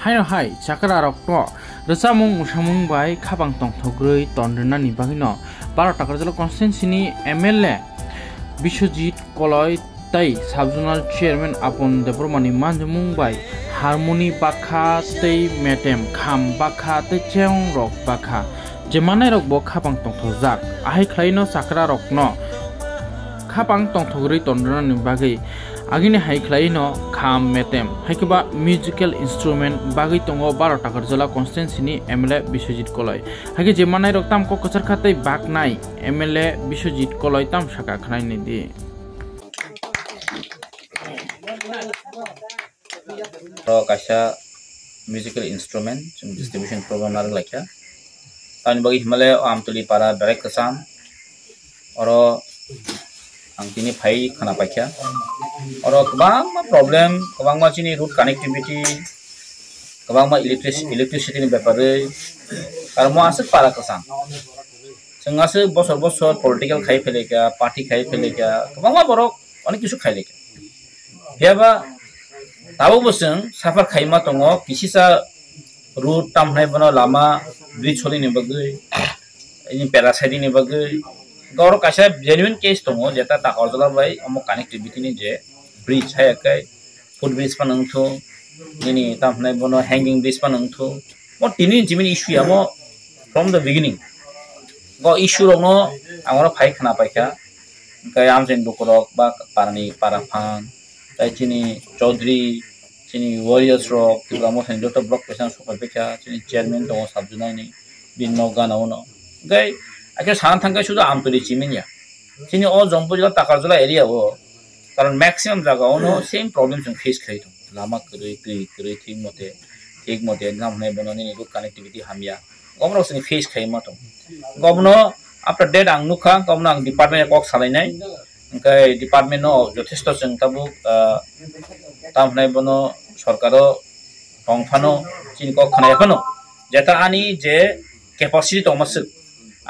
Haino hai chakra rokno resamung musamung bai khabang tongthogrui tondrina ni bagino 12 টাকার জেলা কনস্টিটিউন্সিনি MLA Biswajit Kalai তাই subzonal chairman আপন দেবরমানি মানজমুং by harmony বাখা তৈ মেটেম খাম বাখা তৈ চেং রক বাখা যে মানাই rock bo khabang tongthojak ahai khlaino chakra rokno khabang tongthogrui tondrina ni bagui agini hai khlaino kham metem haikeba musical instrument bagui tongo 12 টাকার জেলা কনস্টিটিউন্সিনি এমএলএ বিশ্বজিৎ কলয় হাকে যে মানাই রক তাম ককচার খাতেই বাকনাই এমএলএ বিশ্বজিৎ কলয় তাম শাখা খানাই নি দি kaisa musical instrument distribution program nar lakya tan bagi himale amtuli para direct kasam oro angtini phai khana pakya oro kabang ma problem kabang ma chini road connectivity kabang ma electricity ni byapare karmo asuk para kasam sengase bosor political khai feleka party khai feleka kabang ma borok onek kisu khai leka hiaba tabo boseng safar khaima tongo kisisa route tamhnai bono lama bridge holi ni bagui ini parasite ni bagui goro kaisa genuine case tongo jeta takarjala bai omo connectivity ni je bridge hai kai foot bridge panangtho ini tamhnai bono hanging bridge panangtho mo tini jimin issue amo from the beginning go issue rono amora phai khana paikha kai amjen dukorok ba parani parafan tai chini chaudhary chini warriors rock tilamo senjota block pesan super pekha chini chairman to sabjunai ni binno gana ono gai ake san thangkai suda amturi chiminya chini o jompojila takarjala area o karon maximum jaga ono same problem jong face khai to lama kri thik mote namne bononi ni connectivity hamya gomro sini face khai ma to gomno after that ang nukha gomno ang department kok salai nai kai department no jothesto jeng tabu tamhnai bono সরকারও টংফানো চিনক খনায়ফানো যেটা আনি যে capacity তমাসে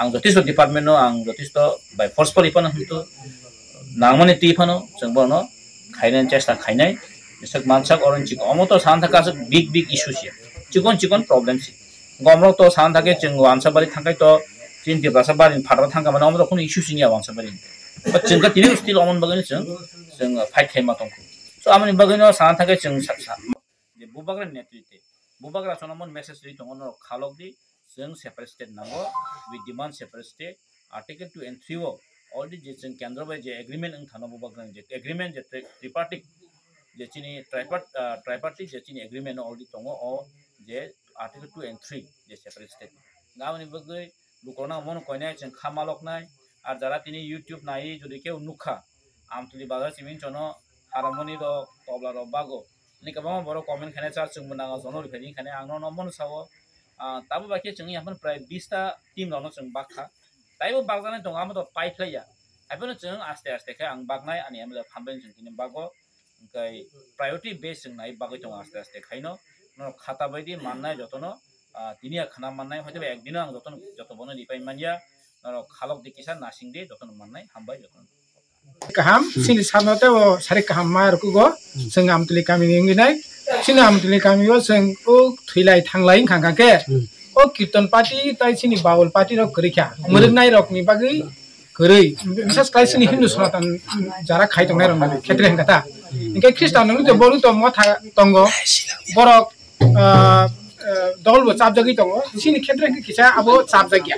আং যথেষ্ট department আং যথেষ্ট by forcefully Fanon হতো নাংমানে টিফানো जोंबनो খাইনান চেষ্টা খাইনাই বিশেষ মানসাক অরঞ্চিক অমত সান থাকা বিগ ইস্যুসি চিকন প্রবলেম সি গমরক তো সান থাকে जों ওয়ানসাবারি থাকাই তো চিন দিবাসাবারি ফাটা থাকা মানে অমত কোনো ইস্যুসি নিয়া ওয়ানসাবারি বা जोंगा तिनि स्टिल अमन बगैनो जों fight खाइमा दंखो so amani bagino san thake chung je bubagra netrite bubagra sonamon message ri tongono khalokdi chung separate state nango we demand separate state article 2 and 3 already je chung kendra bai je agreement ang thana bubagra je agreement je tripartite je chini tripartite je chini agreement already tongo o je article 2 and 3 je separate state gamani bagai lukona mon koinai chung khamalok nai ar jara tini youtube nai jodi keu nukha amtuli bazar simin chono harmony ro tobla ro bago ni kabang boro comment khane char chung munanga jono rikani khane angno nomon sawo tabu baki chung yaman prai 20 ta team ro no chung bakha taibo bagjane tonga mo to paitlaya aibano chung aste kha ang bagnai ani amle phamben chung tini bago kai priority base chung nai bagai tonga aste khaino no khata baidi mannai jotono tinia khana mannai hoite ekdino ang joto bono dipai mania no khalok dikisa nasing de jotono mannai hambai jotono kaham sini sanote o sare kaham mar ku go seng amtuli kami nginai sini amtuli kami go seng o thilai thanglai khangka ke o kirtan party tai sini baul party ro krikha murnai rok ni bagi krei bisas kai sini hindu sanatan jara khai tong nai ron mali khetre hangata inkai kristan nang je boru to motha tongo borok dol bo chap jagi tongo sini khetre ki kisa abo chap jagya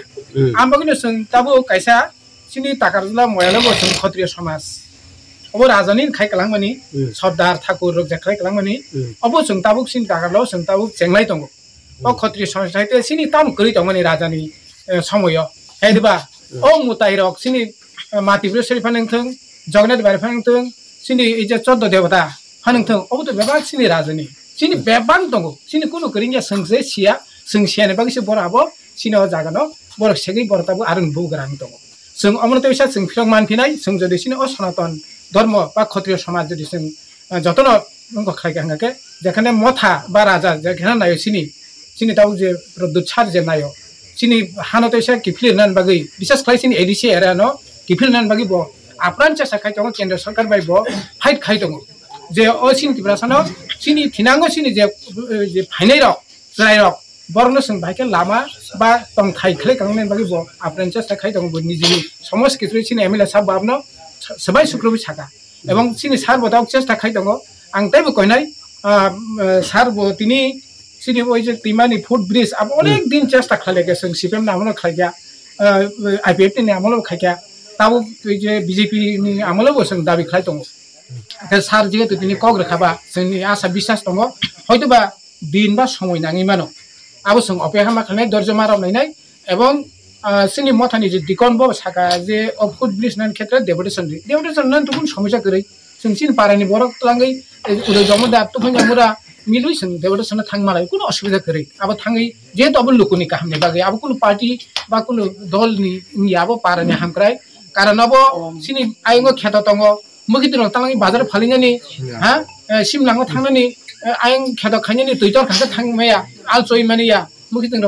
ambagino seng tabu kaisa sini takarjula moyalo bo chung khatriya samaj obo rajanin khai kalangmani sardar thakur rok jakhai kalangmani obo chung tabuk sin takarlo chung tabuk chenglai tongo o khatriya samaj haite sini tam kuri tongmani rajani samoyo heidiba o mutai rok sini mati breseri phanengthong jognath bari phanengthong sini ije 14 devata phanengthong obo to bebak sini rajani sini bebang tongo sini kuno krinja sangse sia sangsiane bagisi borabo sini o jagano borok segi bortabu arung bugrang tongo जों अमरते बिसा जों फिरक मानफिनाय जों जदि सिनि असनातन धर्म बा क्षत्रिय समाज जदि जों जतन नंगो खायगा हंगाके जेखाने मथा बा राजा जेखाने नायो सिनि दाउ जे रदुत छार जे नायो सिनि हानते बिसा किफिरनान बागै बिसास खाय सिनि एडिसि एरानो किफिरनान बागै बो आप्रान चेसा खाय दङ केन्द्र सरकार बाय बो फाइट खाय दङ जे अ सिनि तिब्रासानो sini thinango sini je phainai rok jrai rok borno sing bhaike lama ba tong khai khle kangnen bagi bo apren chesta khai tong bo nijini somos kisri sini emila sab babno sabai sukrobi saka ebong sini sar bo daw chesta khai tongo ang tai bo koinai sar bo tini sini oi je timani foot bridge ab onek din chesta khlale ge sing sipem namono khaigya IPF ni amolo khaigya tabo je BJP ni amolo bo sing dabi khlai tongo sar je to tini kogre khaba sing asa biswas tongo hoyto ba din ba somoy nangi mano abo sing opekha ma khalnai dorjo marab nainai ebong sini mothani je dikon bo saka je foot bridge nan khetre deputation nan tukun সমস্যা করে sing sin parani borok tlangai udo jomoda to phanga mura milui sing deputation thangmalai কোনো অসুবিধা করে abo thangai je to abo lukuni kahamne bage abo কোনো party ba কোনো dol ni abo parani hamkrai karon abo sini ayengo kheta tongo mugitin tlangai bazar phalingani ha simlango thangnani ayeng kheta khainani tuitor khata thangmaya al choi mania mugitin